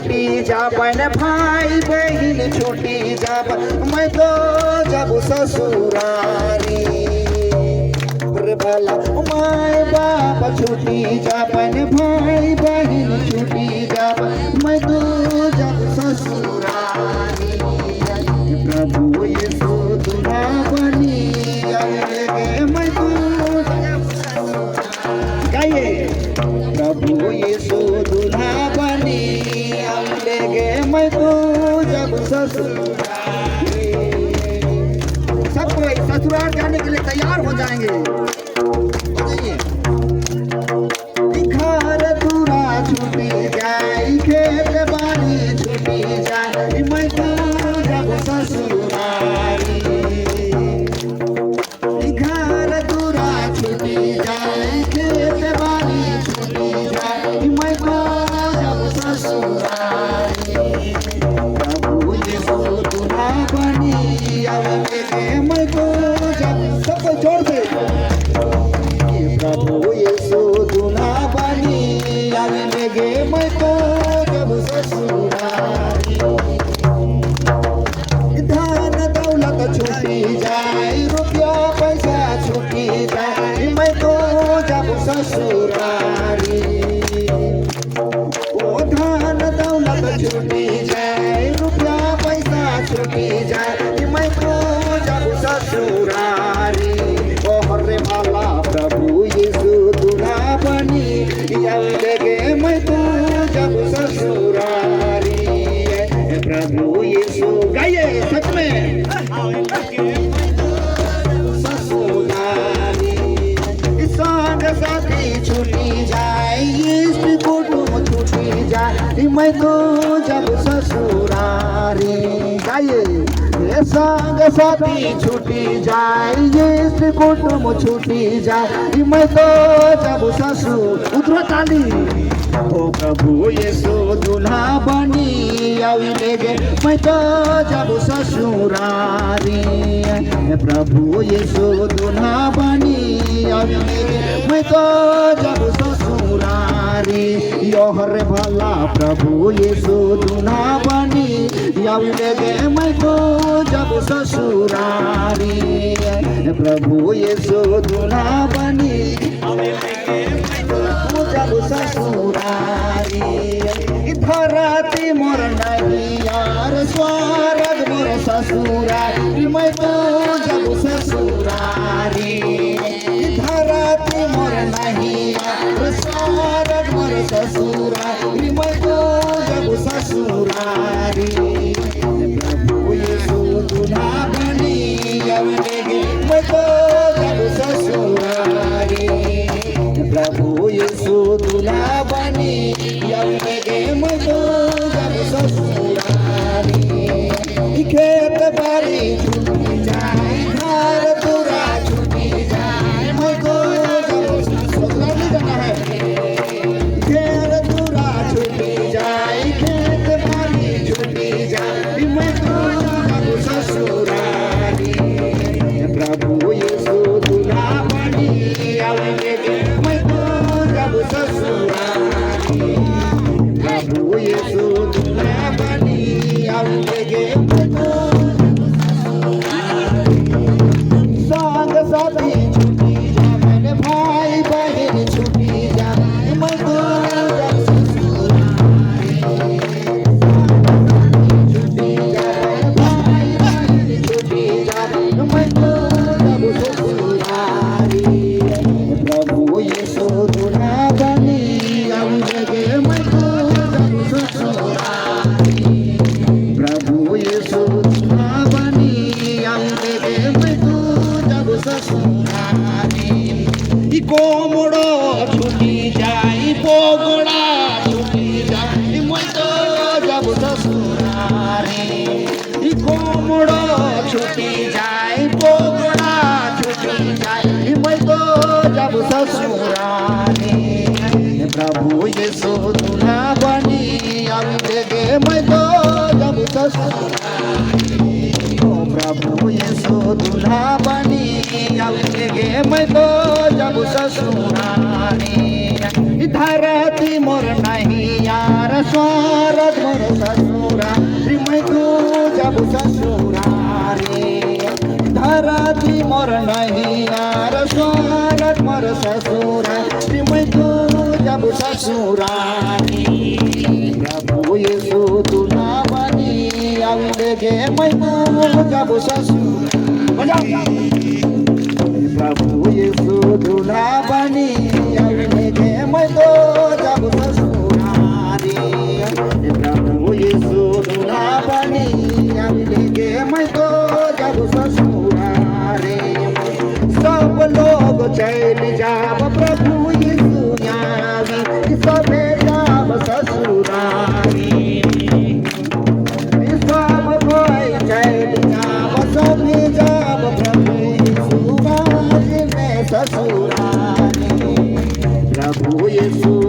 छूटी जापन भाई बहन छूटी जापन मैं तो जब ससुरारी रे भला माय बाप छूटी जापन भाई बहन छूटी जापन मैं तो जब ससुरारी प्रभु यीशु दुल्हा बनी आएंगे मैं तो गाइए प्रभु यीशु दुल्हा बनी आएंगे मैं तो जब ससुरारी सब कोई ससुराल जाने के लिए तैयार हो जाएंगे घर दूरा छूटी जाए खेत बाड़ी छूटी जाए मैं तो जब ससुरारी घर दूरा छूटी जाए खेत बाड़ी छूटी जाए मैं तो जब ससुरारी प्रभु यीशु दुल्हा बनी आएंगे मैं तो जब सबको जोड़ दे प्रभु यीशु दुल्हा बनी आएंगे मैं तो जब ससुरारी धन दौलत छूटी जाए रुपया पैसा छूटी जाए मैं तो जब ससुरारी ओ धन दौलत छूटी जाए रुपया पैसा छूटी जाए मैं तो जब ससुरारी ओ हरे माला प्रभु यीशु दुल्हा बनी आएंगे मैं तो जब ससुरारी प्रभु यीशु गाइए सच में ससुरारी संग साथी छूटी जाए इष्ट कुटुंब छूटी जाए मैं तो जब ससुरारी गाइए संग साथी छूटी जाए इष्ट कुटुंब छूटी जाए मैं तो जब ससुर उधर ताली ओ प्रभु यीशु दुल्हा बनी आएंगे मैं तो जब ससुरारी प्रभु यीशु दुल्हा बनी आएंगे मैं तो जब ससुरारी योहर भला प्रभु यीशु दुल्हा बनी आएंगे मैं तो जब ससुरारी प्रभु यीशु दुल्हा बनी जब ससुरारी धरती मोर नहीं यार स्वर्ग मोर ससुरारी मैं तो जब ससुरारी धरती मोर नहीं यार स्वर्ग मोर ससुरारी मैं तो जब ससुरारी प्रभु यीशु दुल्हा बनी आएंगे मैं तो जब ससुरारी प्रभु यीशु दुल्हा बनी आएंगे मैं तो जब ससुरारी खेत बाड़ी छूटी जाए घर दूरा छूटी जाए मैं तो जब ससुरारी जाना है घर दूरा छूटी जाए खेत बाड़ी छूटी जाए मैं तो जब ससुरारी प्रभु यीशु दुल्हा बनी आएंगे मैं तो जब ससुरारी प्रभु यीशु दुल्हा बनी आएंगे मैं तो संग साथी छूटी जाए भाई बहन छूटी जाए मैं तो जब ससुरारी छूटी जाए भाई बहन छूटी जाए मैं तो जब ससुरारी प्रभु यीशु दुल्हा बनी आएंगे मैं तो जब ससुरारी प्रभु यीशु दुल्हा बनी आएंगे मैं तो जब ससुरारी कोमड़ो छूटी जाए बोगड़ा छूटी जाए मैं तो जब ससुरारी कोमड़ो छूटी जाए बोगड़ा छूटी जाए मैं तो जब ससुरारी प्रभु यीशु दुल्हा बनी आएंगे मैं तो जब ससुरारी प्रभु यीशु दुल्हा बनी आएंगे मैं तो जब ससुरारी धरती मोर नहीं यार स्वागत मोर ससुरा मैं तू जब ससुरा रे धरती मोर नहीं यार स्वागत मोर ससुरा मैं तू जब ससुरा रे प्रभु यीशु तुला बनी आविले गे मैं तू जब ससुरा प्रभु यीशु तुला बनी आविले गे मैं तो जब ससुरा रे प्रभु यीशु तुला बनी आविले गे मैं तो जब ससुरा रे सब लोग चल जाब प्रभु यीशु आवी सबे जाब ससुरा रे सब कोई चल जाब सबे जाब प्रभु यीशु राज में ससुरा रे प्रभु यीशु